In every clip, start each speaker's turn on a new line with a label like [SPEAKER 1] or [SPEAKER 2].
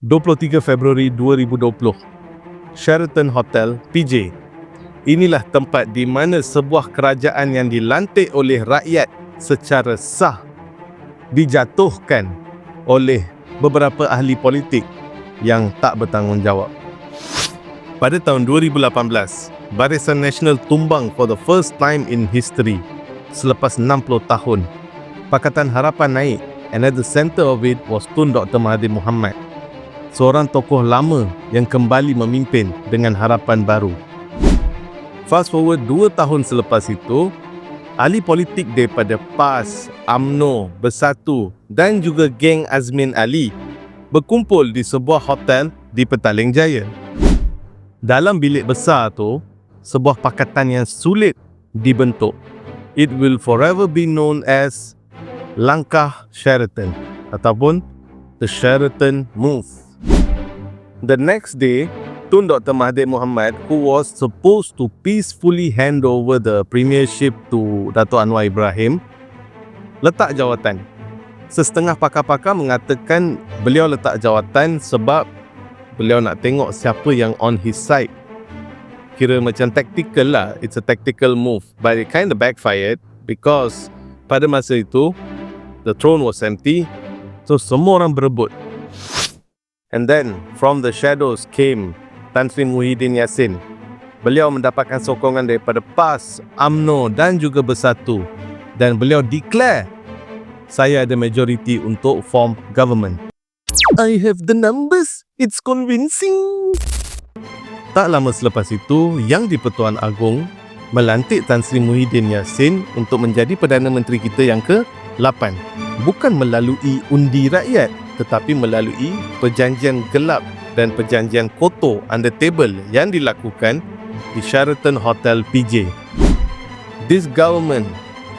[SPEAKER 1] 23 Februari 2020, Sheraton Hotel, PJ. Inilah tempat di mana sebuah kerajaan yang dilantik oleh rakyat secara sah dijatuhkan oleh beberapa ahli politik yang tak bertanggungjawab. Pada tahun 2018, Barisan Nasional tumbang for the first time in history selepas 60 tahun. Pakatan Harapan naik, and at the center of it was Tun Dr. Mahathir Mohamad, seorang tokoh lama yang kembali memimpin dengan harapan baru. Fast forward 2 tahun selepas itu, ahli politik daripada PAS, UMNO, Bersatu dan juga geng Azmin Ali berkumpul di sebuah hotel di Petaling Jaya. Dalam bilik besar tu, sebuah pakatan yang sulit dibentuk. It will forever be known as Langkah Sheraton ataupun the Sheraton Move. The next day, Tun Dr. Mahathir Mohamad, who was supposed to peacefully hand over the premiership to Dato' Anwar Ibrahim, letak jawatan. Sesetengah pakar-pakar mengatakan beliau letak jawatan sebab beliau nak tengok siapa yang on his side. Kira macam tactical lah, it's a tactical move, but it kind of backfired because pada masa itu the throne was empty, so semua orang berebut. And then from the shadows came Tan Sri Muhyiddin Yassin. Beliau mendapatkan sokongan daripada PAS, UMNO dan juga Bersatu, dan beliau declare, saya ada majority untuk form government. I have the numbers, it's convincing. Tak lama selepas itu, Yang di-Pertuan Agong melantik Tan Sri Muhyiddin Yassin untuk menjadi Perdana Menteri kita yang ke-8. Bukan melalui undi rakyat, tetapi melalui perjanjian gelap dan perjanjian kotor under table yang dilakukan di Sheraton Hotel PJ. This government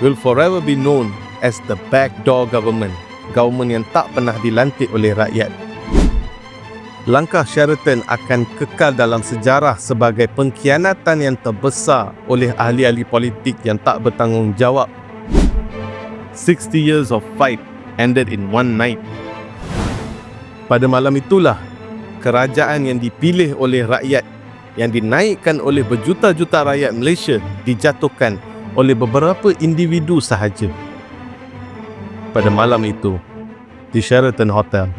[SPEAKER 1] will forever be known as the backdoor government, government yang tak pernah dilantik oleh rakyat. Langkah Sheraton akan kekal dalam sejarah sebagai pengkhianatan yang terbesar oleh ahli-ahli politik yang tak bertanggungjawab. 60 years of fight ended in one night. Pada malam itulah, kerajaan yang dipilih oleh rakyat, yang dinaikkan oleh berjuta-juta rakyat Malaysia, dijatuhkan oleh beberapa individu sahaja. Pada malam itu, di Sheraton Hotel,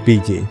[SPEAKER 1] PJ.